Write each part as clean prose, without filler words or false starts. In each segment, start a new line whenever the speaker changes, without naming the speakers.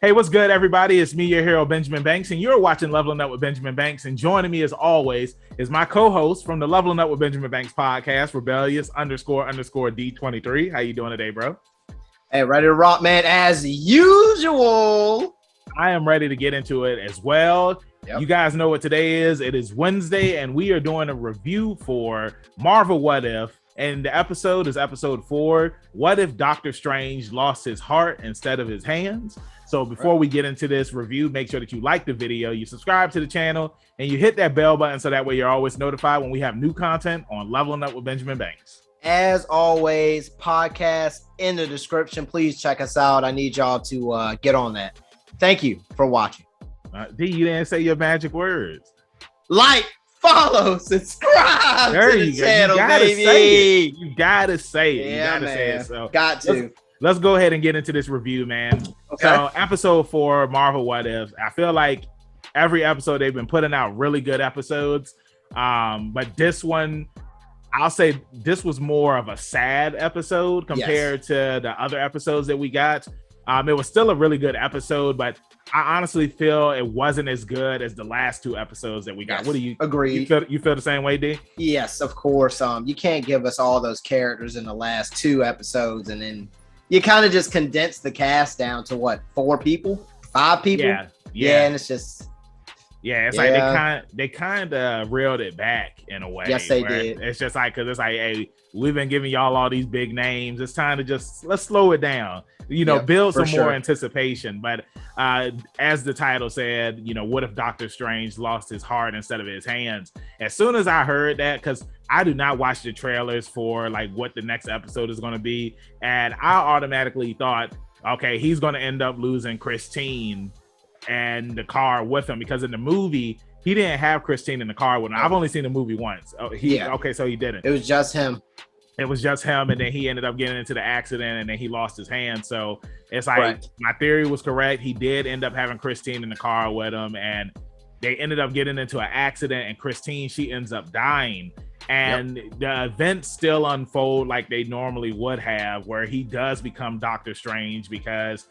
Hey, what's good, everybody? It's me, your hero, Benjamin Banks, and you're watching Leveling Up with Benjamin Banks. And joining me, as always, is my co-host from the Leveling Up with Benjamin Banks podcast, Rebellious _ D23. How you doing today, bro?
Hey, ready to rock, man, as usual.
I am ready to get into it as well. Yep. You guys know what today is. It is Wednesday, and we are doing a review for Marvel What If. And the episode is episode 4. What if Doctor Strange lost his heart instead of his hands? So before we get into this review, make sure that you like the video, you subscribe to the channel, and you hit that bell button so that way you're always notified when we have new content on Leveling Up with Benjamin Banks.
As always, podcast in the description. Please check us out. I need y'all to get on that. Thank you for watching.
D, you didn't say your magic words.
Like, follow, subscribe
there
to the
you
channel,
you gotta
baby.
Say it. You gotta say it.
Yeah,
you gotta
man.
say it. So
got to.
Let's go ahead and get into this review, man. Okay. So episode 4, Marvel What If. I feel like every episode they've been putting out really good episodes. But this one, I'll say this was more of a sad episode compared to the other episodes that we got. It was still a really good episode, but I honestly feel it wasn't as good as the last 2 episodes that we got.
Yes.
What do you
agree?
You feel the same way, D?
Yes, of course. You can't give us all those characters in the last 2 episodes, and then you kind of just condense the cast down to what, 4 people, 5 people? Yeah, and it's just
it's like they kind of reeled it back in a way.
Yes, they did.
It's just like, because it's like, hey, we've been giving y'all all these big names. It's time to just let's slow it down. Build some more anticipation. But as the title said, what if Doctor Strange lost his heart instead of his hands? As soon as I heard that, because I do not watch the trailers for like what the next episode is going to be, and I automatically thought, okay, he's going to end up losing Christine and the car with him, because in the movie he didn't have Christine in the car with him. I've only seen the movie once. So he didn't.
It was just him.
It was just him, and then he ended up getting into the accident, and then he lost his hand. So it's like my theory was correct. He did end up having Christine in the car with him, and they ended up getting into an accident, and Christine, she ends up dying. And the events still unfold like they normally would have, where he does become Doctor Strange because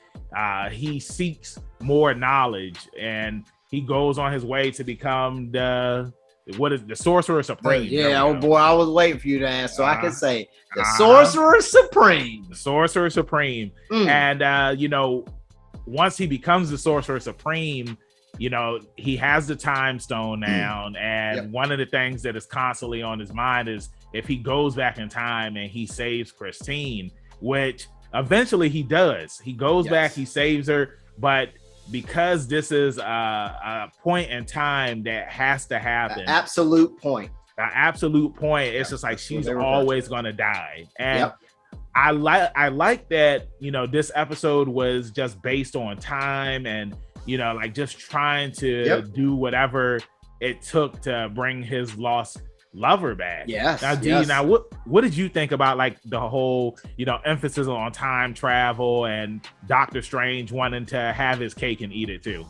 he seeks more knowledge, and he goes on his way to become the Sorcerer Supreme.
Oh boy, I was waiting for you to ask, so I can say the Sorcerer Supreme.
The Sorcerer Supreme. And once he becomes the Sorcerer Supreme, he has the time stone now, and one of the things that is constantly on his mind is if he goes back in time and he saves Christine, which eventually he does. He goes back, he saves her, but because this is a point in time that has to happen,
an absolute point,
it's just like she's always gonna die. And I like that this episode was just based on time, and like just trying to do whatever it took to bring his lost lover back. Now what did you think about like the whole emphasis on time travel and Doctor Strange wanting to have his cake and eat it too?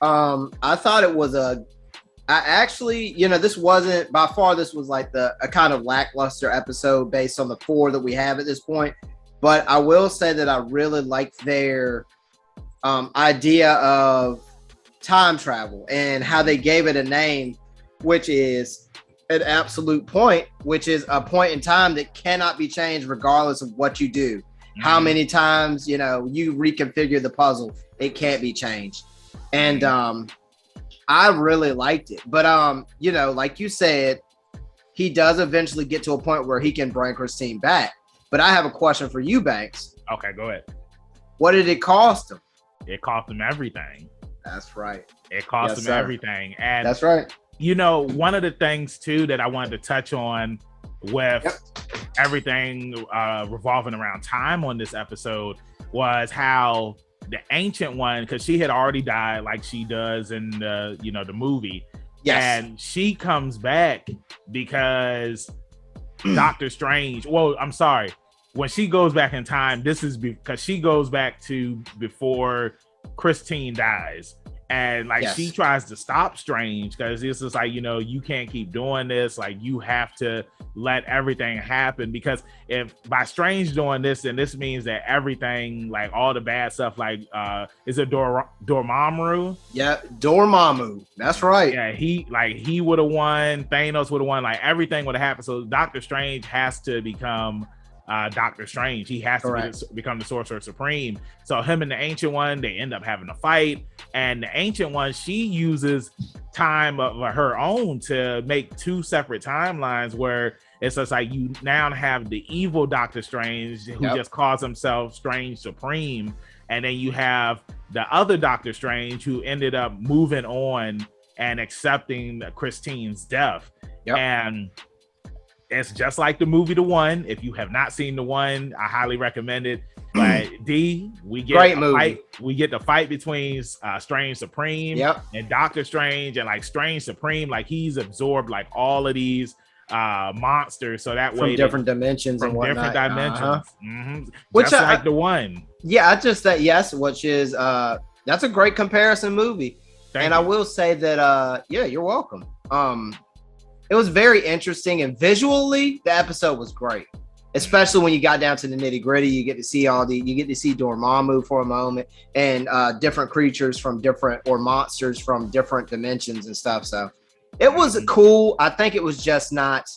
I thought it was this wasn't by far, this was like a kind of lackluster episode based on the 4 that we have at this point, but I will say that I really liked their idea of time travel and how they gave it a name, which is an absolute point, which is a point in time that cannot be changed regardless of what you do. How many times you reconfigure the puzzle, it can't be changed. And I really liked it. But like you said, he does eventually get to a point where he can bring Christine back. But I have a question for you, Banks.
Okay, go ahead.
What did it cost him?
It cost him everything.
That's right.
It cost him everything. And
that's right.
One of the things too that I wanted to touch on with everything revolving around time on this episode was how the Ancient One, because she had already died like she does in the movie. And she comes back because Doctor Strange, when she goes back in time, this is because she goes back to before Christine dies. And like she tries to stop Strange because it's just like, you can't keep doing this. Like you have to let everything happen, because if by Strange doing this, then this means that everything, like all the bad stuff, like is it Dormammu?
Yeah, Dormammu. That's right.
Yeah, he would have won. Thanos would have won. Like everything would have happened. So Doctor Strange has to become Doctor Strange. He has to become the Sorcerer Supreme. So him and the Ancient One, they end up having a fight, and the Ancient One, she uses time of her own to make two separate timelines where it's just like you now have the evil Doctor Strange who just calls himself Strange Supreme, and then you have the other Doctor Strange who ended up moving on and accepting Christine's death. And it's just like the movie The One. If you have not seen The One, I highly recommend it. But we get
great movie.
Fight. We get the fight between Strange Supreme and Doctor Strange, and like Strange Supreme, like he's absorbed like all of these monsters, so that way
from different dimensions
and whatnot. Different dimensions,
which
just like The One.
Yeah, I just said yes, which is that's a great comparison movie. Thank you. I will say that you're welcome. It was very interesting, and visually the episode was great, especially when you got down to the nitty gritty. You get to see Dormammu for a moment, and different creatures from monsters from different dimensions and stuff. So it was cool. I think it was just not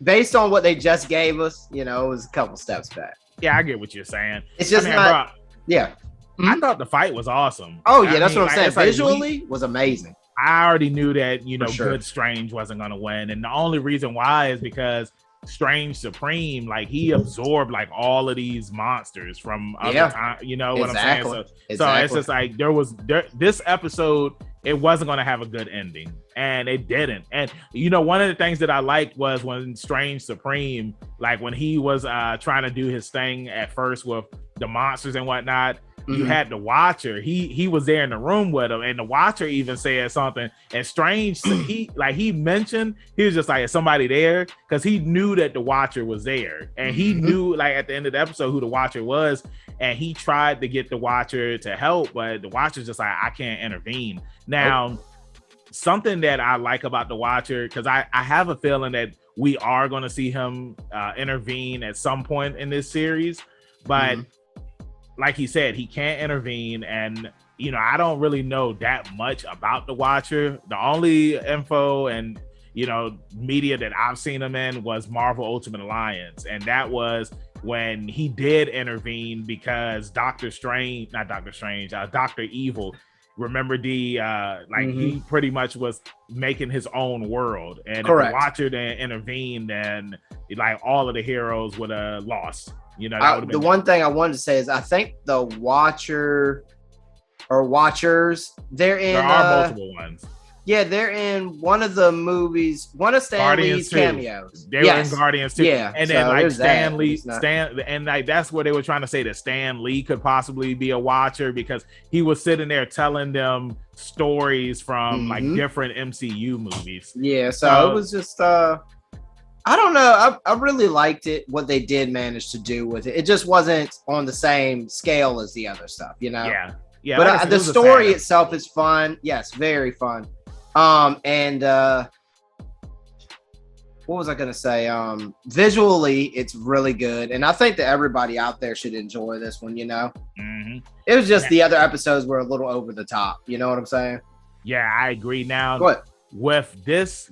based on what they just gave us. It was a couple steps back.
Yeah, I get what you're saying.
It's just not. Bro, yeah.
I thought the fight was awesome.
Oh yeah, that's what I'm saying. Visually was amazing.
I already knew that, Good Strange wasn't going to win. And the only reason why is because Strange Supreme, like he absorbed like all of these monsters from other time. You know what I'm saying? So it's just like this episode, it wasn't going to have a good ending, and it didn't. And one of the things that I liked was when Strange Supreme, like when he was trying to do his thing at first with the monsters and whatnot, you had the Watcher. He was there in the room with him, and the Watcher even said something. And Strange, he mentioned, he was just like, "Is somebody there?" Because he knew that the Watcher was there, and he knew like at the end of the episode who the Watcher was, and he tried to get the Watcher to help, but the Watcher's just like, "I can't intervene." Now, something that I like about the Watcher, because I have a feeling that we are going to see him intervene at some point in this series, but. Like he said, he can't intervene, and I don't really know that much about the Watcher. The only info and media that I've seen him in was Marvel Ultimate Alliance, and that was when he did intervene because Doctor Evil. Remember he pretty much was making his own world, and
correct.
If the Watcher then intervened, then like all of the heroes would have lost.
The one thing I wanted to say is I think the Watcher or Watchers, there are
multiple ones.
Yeah, they're in one of the movies, one of Stan Lee's cameos.
They were in Guardians too.
Yeah,
and then like Stan Lee, and like that's where they were trying to say that Stan Lee could possibly be a Watcher because he was sitting there telling them stories from like different MCU movies.
Yeah, so it was just I don't know. I really liked it, what they did manage to do with it. It just wasn't on the same scale as the other stuff,
Yeah.
But the story itself is fun. Yes, very fun. And what was I going to say? Visually, it's really good. And I think that everybody out there should enjoy this one, It was just the other episodes were a little over the top. You know what I'm saying?
Yeah, I agree. Now,
what?
With this...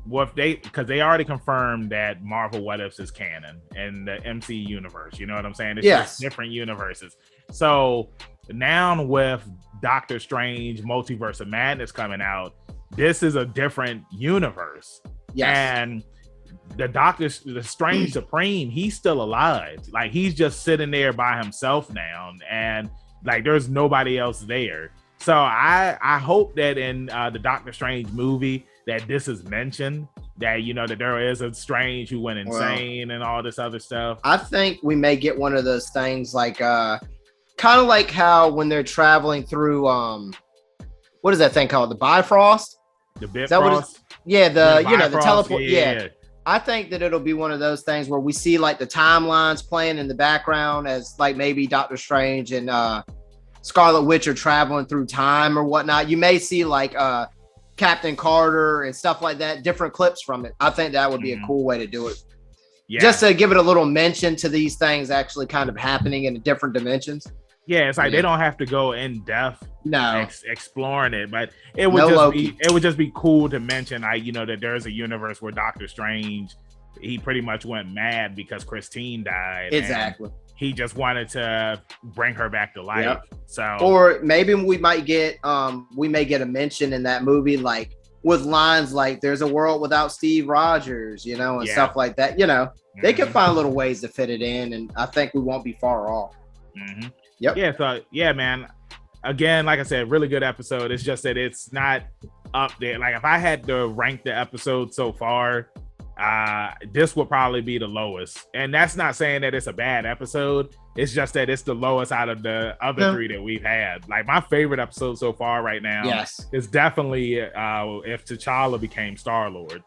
because they already confirmed that Marvel What Ifs is canon in the MC universe. You know what I'm saying? It's just different universes. So now with Doctor Strange Multiverse of Madness coming out, this is a different universe.
Yes.
And the Strange Supreme, he's still alive. Like he's just sitting there by himself now, and like there's nobody else there. So I hope that in the Doctor Strange movie that this is mentioned, that that there is a Strange who went insane and all this other stuff.
I think we may get one of those things like kind of like how when they're traveling through what is that thing called? The Bifrost?
The Bifrost?
The teleport. Yeah. I think that it'll be one of those things where we see like the timelines playing in the background as like maybe Doctor Strange and Scarlet Witch are traveling through time or whatnot. You may see like Captain Carter and stuff like that, different clips from it. I think that would be a cool way to do it. Yeah. Just to give it a little mention to these things actually kind of happening in different dimensions.
Yeah, it's like they don't have to go in depth, exploring it, but it would just be cool to mention, that there's a universe where Doctor Strange, he pretty much went mad because Christine died.
Exactly.
He just wanted to bring her back to life. Yep. So,
or maybe we may get a mention in that movie, like with lines like "There's a world without Steve Rogers," and stuff like that. They can find little ways to fit it in, and I think we won't be far off.
Mm-hmm. Yep. Yeah. So man. Again, like I said, really good episode. It's just that it's not up there. Like if I had to rank the episode so far, this would probably be the lowest. And that's not saying that it's a bad episode. It's just that it's the lowest out of the other three that we've had. Like my favorite episode so far right now is definitely if T'Challa became Star-Lord.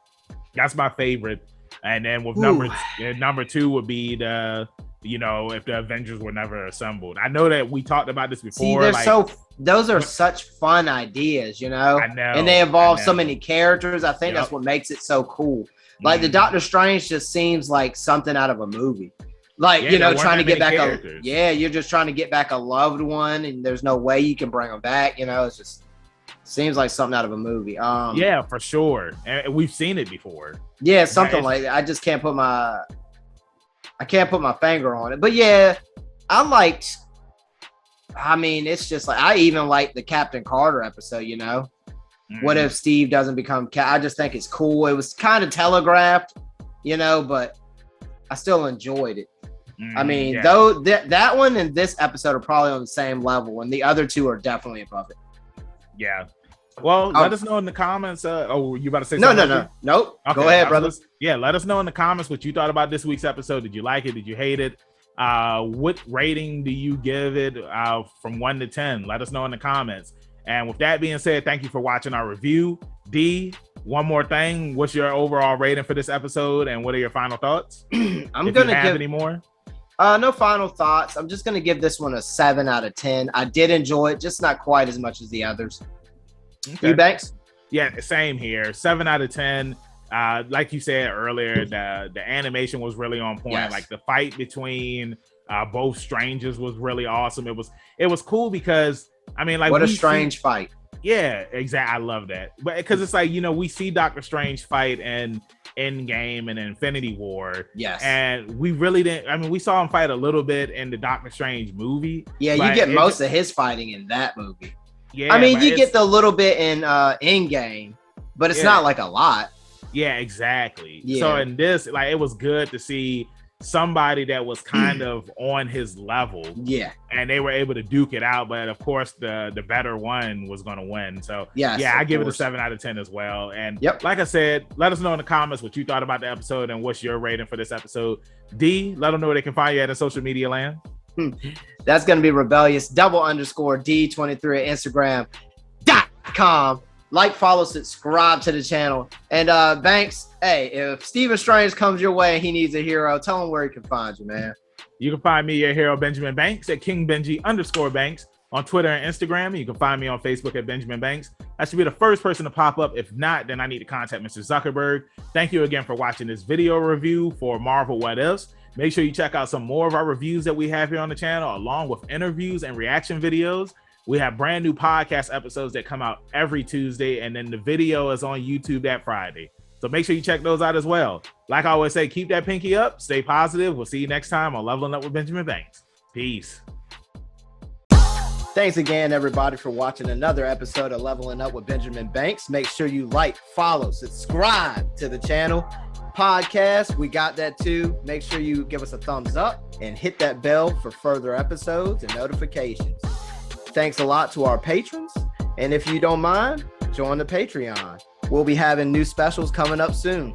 That's my favorite. And then with number two would be if the Avengers were never assembled. I know that we talked about this before.
See, those are such fun ideas, I know. And they involve so many characters. I think that's what makes it so cool. Like the Doctor Strange just seems like something out of a movie. Like, trying to get back you're just trying to get back a loved one and there's no way you can bring them back. It's just seems like something out of a movie.
Yeah, for sure. And we've seen it before.
Yeah, something like that. I just can't put my finger on it. But yeah, it's just like, I even like the Captain Carter episode, What if Steve doesn't become I just think it's cool. It was kind of telegraphed, but I still enjoyed it. Though that one and this episode are probably on the same level, and the other two are definitely above it.
Yeah. Well, let us know in the comments. You about to say
something? No. Nope. Okay, go ahead, brother.
Let us know in the comments what you thought about this week's episode. Did you like it? Did you hate it? What rating do you give it from 1 to 10? Let us know in the comments. And with that being said, thank you for watching our review. D, one more thing. What's your overall rating for this episode, and what are your final thoughts?
I'm going to give
any more.
No final thoughts. I'm just going to give this one a 7 out of 10. I did enjoy it, just not quite as much as the others. Okay. You, Banks?
Yeah, same here. 7 out of 10. Like you said earlier, the animation was really on point. Yes. Like the fight between both strangers was really awesome. It was cool because
what a strange fight.
Yeah, exactly. I love that. But because it's like, we see Doctor Strange fight in Endgame and Infinity War.
Yes.
And we really didn't. We saw him fight a little bit in the Doctor Strange movie.
Yeah, you get most of his fighting in that movie. Yeah, you get the little bit in Endgame, but it's not like a lot.
Yeah, exactly. Yeah. So in this, it was good to see somebody that was kind of on his level.
Yeah.
And they were able to duke it out, but of course the better one was going to win. So I give it a 7 out of 10 as well. And like I said, let us know in the comments what you thought about the episode and what's your rating for this episode. D, let them know where they can find you at in social media land.
That's going to be rebellious _D23 at Instagram.com. Like, follow, subscribe to the channel. And Banks, hey, if Stephen Strange comes your way and he needs a hero, tell him where he can find you, man.
You can find me, your hero, Benjamin Banks, at KingBenji_Banks on Twitter and Instagram. You can find me on Facebook at Benjamin Banks. I should be the first person to pop up. If not, then I need to contact Mr. Zuckerberg. Thank you again for watching this video review for Marvel What Ifs. Make sure you check out some more of our reviews that we have here on the channel, along with interviews and reaction videos. We have brand new podcast episodes that come out every Tuesday, and then the video is on YouTube that Friday. So make sure you check those out as well. Like I always say, keep that pinky up, stay positive. We'll see you next time on Leveling Up with Benjamin Banks. Peace.
Thanks again, everybody, for watching another episode of Leveling Up with Benjamin Banks. Make sure you like, follow, subscribe to the channel. Podcast, we got that too. Make sure you give us a thumbs up and hit that bell for further episodes and notifications. Thanks a lot to our patrons. And if you don't mind, join the Patreon. We'll be having new specials coming up soon.